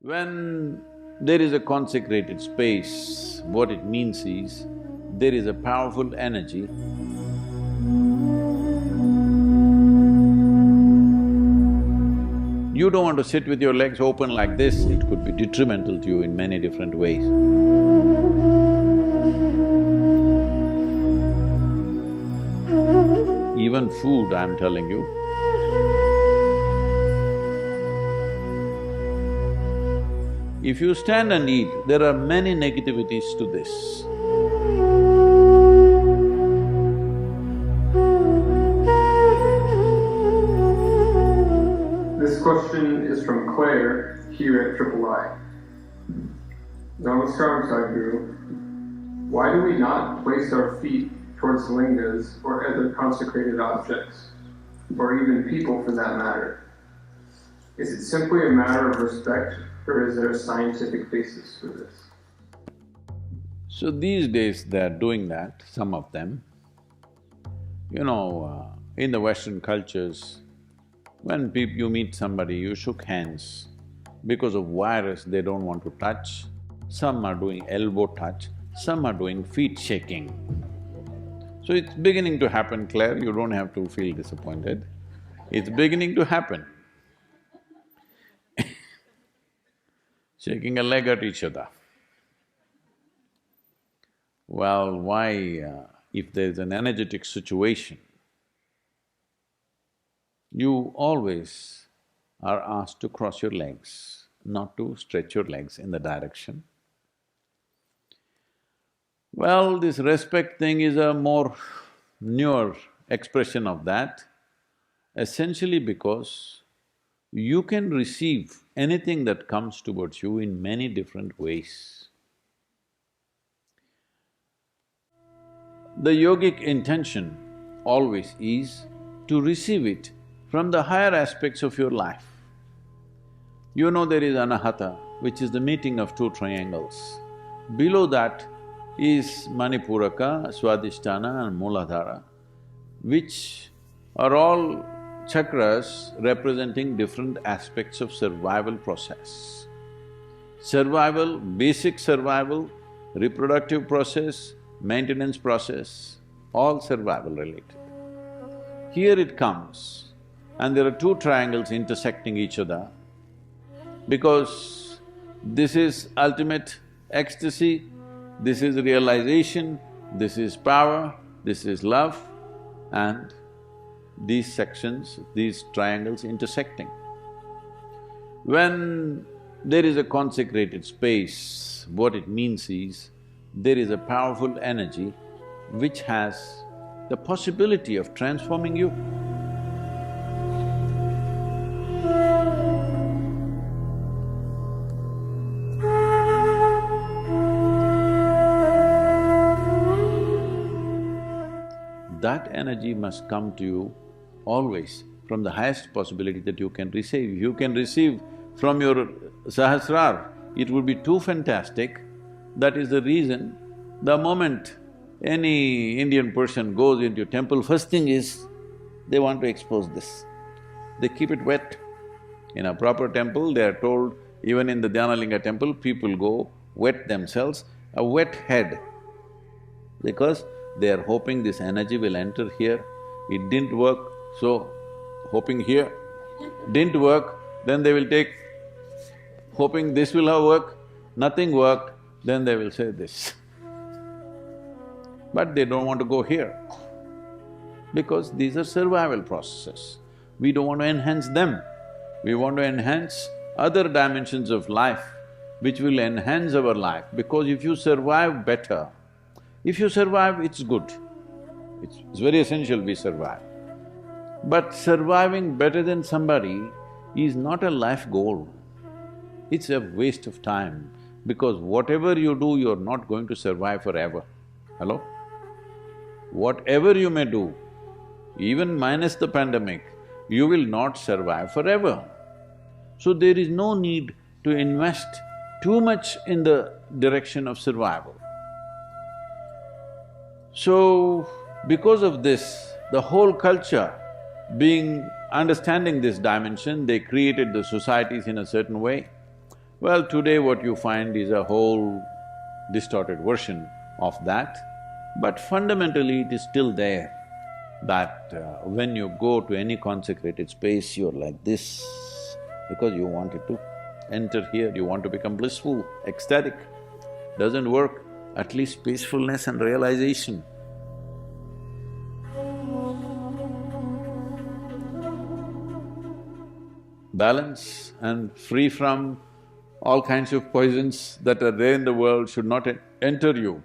When there is a consecrated space, what it means is, there is a powerful energy. You don't want to sit with your legs open like this, it could be detrimental to you in many different ways. Even food, I'm telling you. If you stand and eat, there are many negativities to this. This question is from Claire, here at III. Namaskar, Sadhguru. Why do we not place our feet towards lingas or other consecrated objects, or even people for that matter? Is it simply a matter of respect, or is there a scientific basis for this? So these days they're doing that, some of them. In the Western cultures, when you meet somebody, you shook hands. Because of virus, they don't want to touch. Some are doing elbow touch, some are doing feet shaking. So it's beginning to happen, Claire, you don't have to feel disappointed. It's beginning to happen. Shaking a leg at each other. Well, why, if there's an energetic situation, you always are asked to cross your legs, not to stretch your legs in the direction. Well, this respect thing is a more newer expression of that, essentially because you can receive anything that comes towards you in many different ways. The yogic intention always is to receive it from the higher aspects of your life. You know there is anahata, which is the meeting of two triangles. Below that is manipuraka, swadhisthana and muladhara, which are all chakras representing different aspects of survival process. Survival, basic survival, reproductive process, maintenance process, all survival related. Here it comes, and there are two triangles intersecting each other, because this is ultimate ecstasy, this is realization, this is power, this is love, and these sections, these triangles intersecting. When there is a consecrated space, what it means is, there is a powerful energy which has the possibility of transforming you. That energy must come to you always from the highest possibility that you can receive. You can receive from your sahasrar, it would be too fantastic. That is the reason, the moment any Indian person goes into a temple, first thing is, they want to expose this. They keep it wet. In a proper temple, they are told, even in the Dhyanalinga temple, people go wet themselves, a wet head, because they are hoping this energy will enter here. It didn't work, so hoping here. Didn't work, then they will take, hoping this will have worked, nothing worked, then they will say this. But they don't want to go here, because these are survival processes. We don't want to enhance them. We want to enhance other dimensions of life which will enhance our life, because if you survive better, if you survive, it's good. It's very essential we survive. But surviving better than somebody is not a life goal. It's a waste of time, because whatever you do, you're not going to survive forever. Hello? Whatever you may do, even minus the pandemic, you will not survive forever. So there is no need to invest too much in the direction of survival. So, because of this, the whole culture understanding this dimension, they created the societies in a certain way. Well, today what you find is a whole distorted version of that, but fundamentally it is still there that when you go to any consecrated space, you're like this because you wanted to enter here, you want to become blissful, ecstatic. Doesn't work, at least peacefulness and realization. Balance and free from all kinds of poisons that are there in the world should not enter you.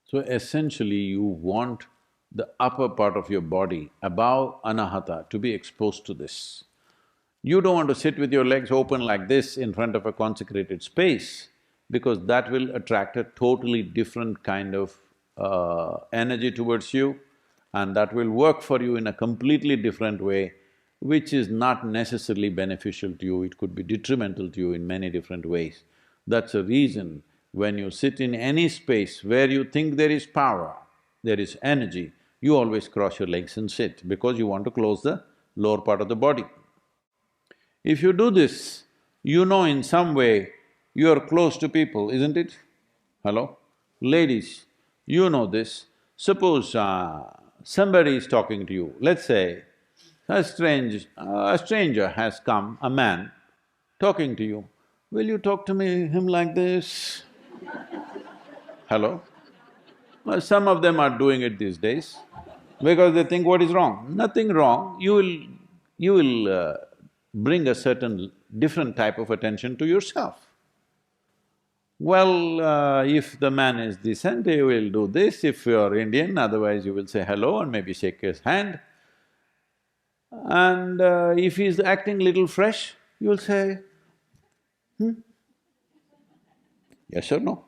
So essentially you want the upper part of your body, above anahata, to be exposed to this. You don't want to sit with your legs open like this in front of a consecrated space, because that will attract a totally different kind of energy towards you, and that will work for you in a completely different way, which is not necessarily beneficial to you, it could be detrimental to you in many different ways. That's a reason when you sit in any space where you think there is power, there is energy, you always cross your legs and sit because you want to close the lower part of the body. If you do this, you know in some way you are close to people, isn't it? Hello? Ladies, you know this. Suppose somebody is talking to you, let's say a stranger has come, a man, talking to you. Will you talk to him like this? Hello? Well, some of them are doing it these days because they think what is wrong? Nothing wrong, you will bring a certain different type of attention to yourself. Well, if the man is decent, he will do this, if you are Indian, otherwise you will say hello and maybe shake his hand. And if he's acting little fresh, you'll say, yes or no?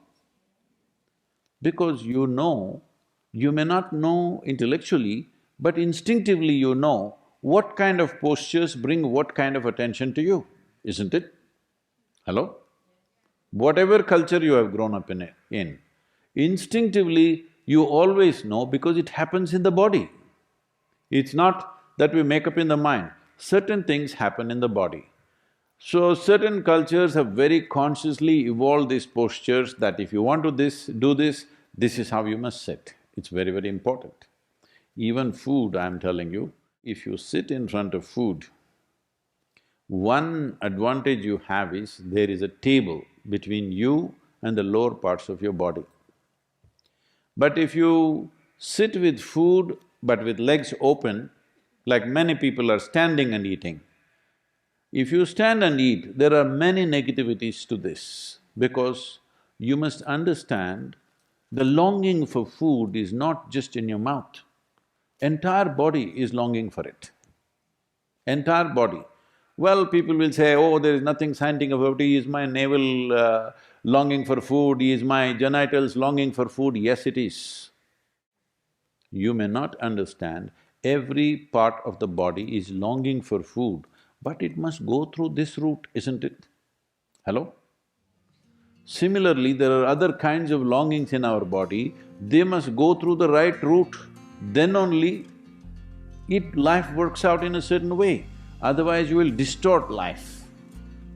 Because you know, you may not know intellectually, but instinctively you know what kind of postures bring what kind of attention to you, isn't it? Hello? Whatever culture you have grown up in, instinctively you always know because it happens in the body. It's not that we make up in the mind, certain things happen in the body. So certain cultures have very consciously evolved these postures that if you want to do this is how you must sit. It's very, very important. Even food, I'm telling you, if you sit in front of food, one advantage you have is there is a table between you and the lower parts of your body. But if you sit with food but with legs open, like many people are standing and eating, if you stand and eat, there are many negativities to this, because you must understand the longing for food is not just in your mouth, entire body is longing for it, entire body. Well, people will say, oh, there is nothing scientific about it, is my navel longing for food, is my genitals longing for food? Yes, it is. You may not understand, every part of the body is longing for food, but it must go through this route, isn't it? Hello? Similarly, there are other kinds of longings in our body, they must go through the right route, then only life works out in a certain way, otherwise you will distort life.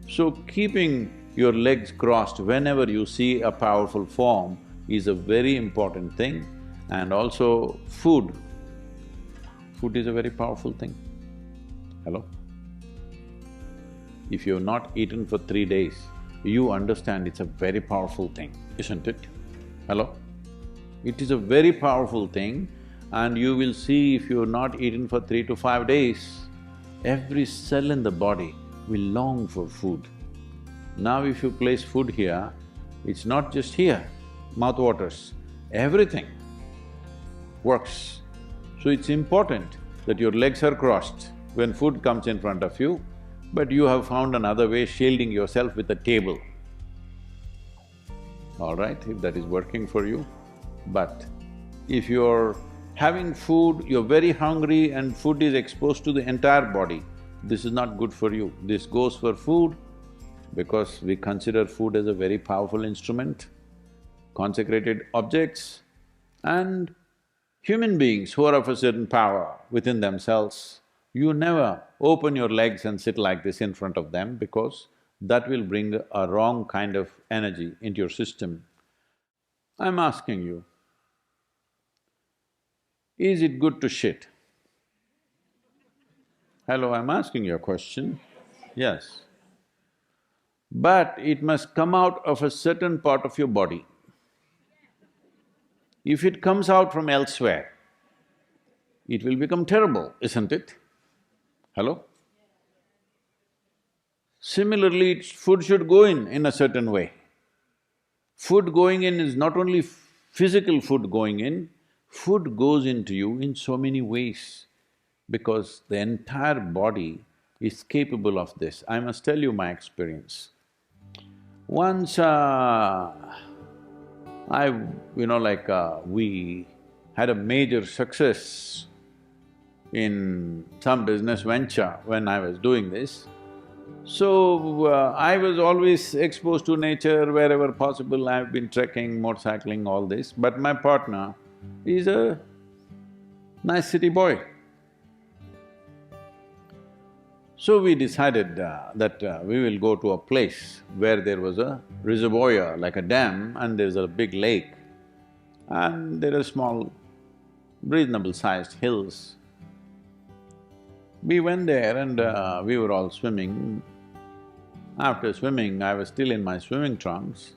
So keeping your legs crossed whenever you see a powerful form is a very important thing, and also food. Food is a very powerful thing. Hello? If you have not eaten for 3 days, you understand it's a very powerful thing, isn't it? Hello? It is a very powerful thing, and you will see if you have not eaten for 3 to 5 days, every cell in the body will long for food. Now if you place food here, it's not just here, mouth waters, everything works. So it's important that your legs are crossed when food comes in front of you, but you have found another way, shielding yourself with a table. All right, if that is working for you. But if you're having food, you're very hungry and food is exposed to the entire body, this is not good for you. This goes for food because we consider food as a very powerful instrument, consecrated objects, and human beings who are of a certain power within themselves, you never open your legs and sit like this in front of them because that will bring a wrong kind of energy into your system. I'm asking you, is it good to shit? Hello, I'm asking you a question. Yes. But it must come out of a certain part of your body. If it comes out from elsewhere, it will become terrible, isn't it? Hello? Similarly, food should go in a certain way. Food going in is not only physical food going in, food goes into you in so many ways because the entire body is capable of this. I must tell you my experience. Once we had a major success in some business venture when I was doing this. So, I was always exposed to nature wherever possible. I've been trekking, motorcycling, all this, but my partner is a nice city boy. So we decided that we will go to a place where there was a reservoir, like a dam, and there's a big lake, and there are small, reasonable-sized hills. We went there and we were all swimming. After swimming, I was still in my swimming trunks.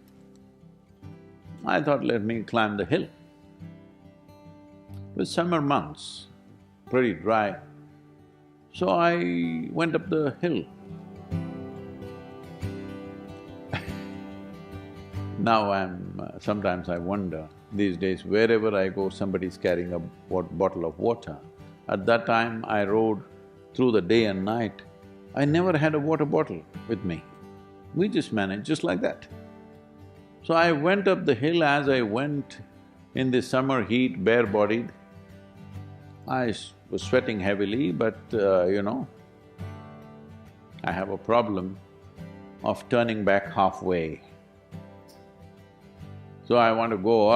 I thought, let me climb the hill. It was summer months, pretty dry. So I went up the hill. Now sometimes I wonder, these days wherever I go, somebody's carrying a bottle of water. At that time, I rode through the day and night. I never had a water bottle with me. We just managed just like that. So I went up the hill. As I went in the summer heat, bare-bodied, I was sweating heavily, but I have a problem of turning back halfway. So I want to go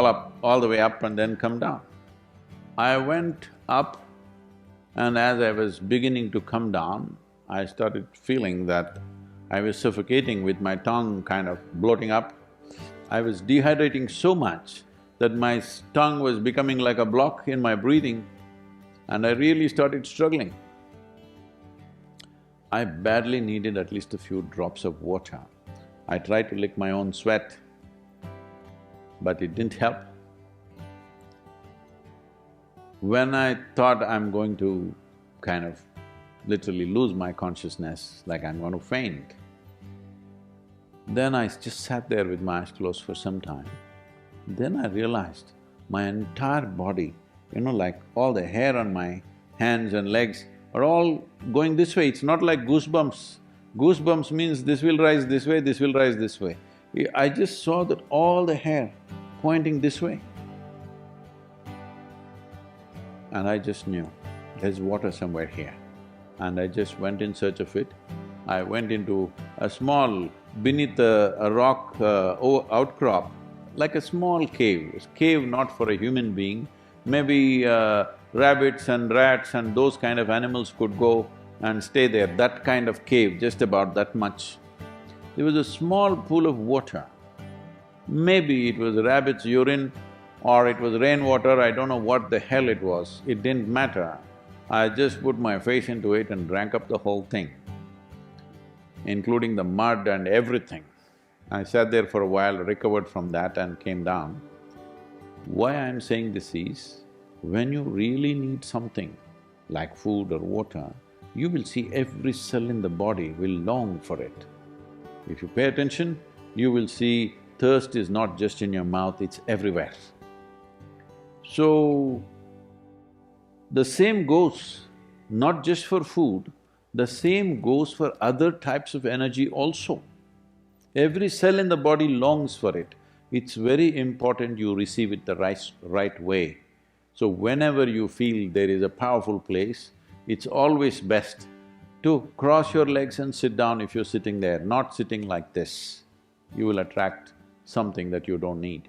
all the way up and then come down. I went up, and as I was beginning to come down, I started feeling that I was suffocating with my tongue kind of bloating up. I was dehydrating so much that my tongue was becoming like a block in my breathing, and I really started struggling. I badly needed at least a few drops of water. I tried to lick my own sweat, but it didn't help. When I thought I'm going to kind of literally lose my consciousness, like I'm going to faint, then I just sat there with my eyes closed for some time. Then I realized my entire body, like all the hair on my hands and legs are all going this way. It's not like goosebumps. Goosebumps means this will rise this way, this will rise this way. I just saw that all the hair pointing this way. And I just knew, there's water somewhere here. And I just went in search of it. I went into a small, beneath a rock outcrop, like a small cave. A cave not for a human being, maybe rabbits and rats and those kind of animals could go and stay there, that kind of cave, just about that much. There was a small pool of water. Maybe it was rabbit's urine or it was rainwater, I don't know what the hell it was, it didn't matter. I just put my face into it and drank up the whole thing, including the mud and everything. I sat there for a while, recovered from that and came down. Why I'm saying this is, when you really need something like food or water, you will see every cell in the body will long for it. If you pay attention, you will see thirst is not just in your mouth, it's everywhere. So, the same goes not just for food, the same goes for other types of energy also. Every cell in the body longs for it. It's very important you receive it the right way. So whenever you feel there is a powerful place, it's always best to cross your legs and sit down if you're sitting there, not sitting like this. You will attract something that you don't need.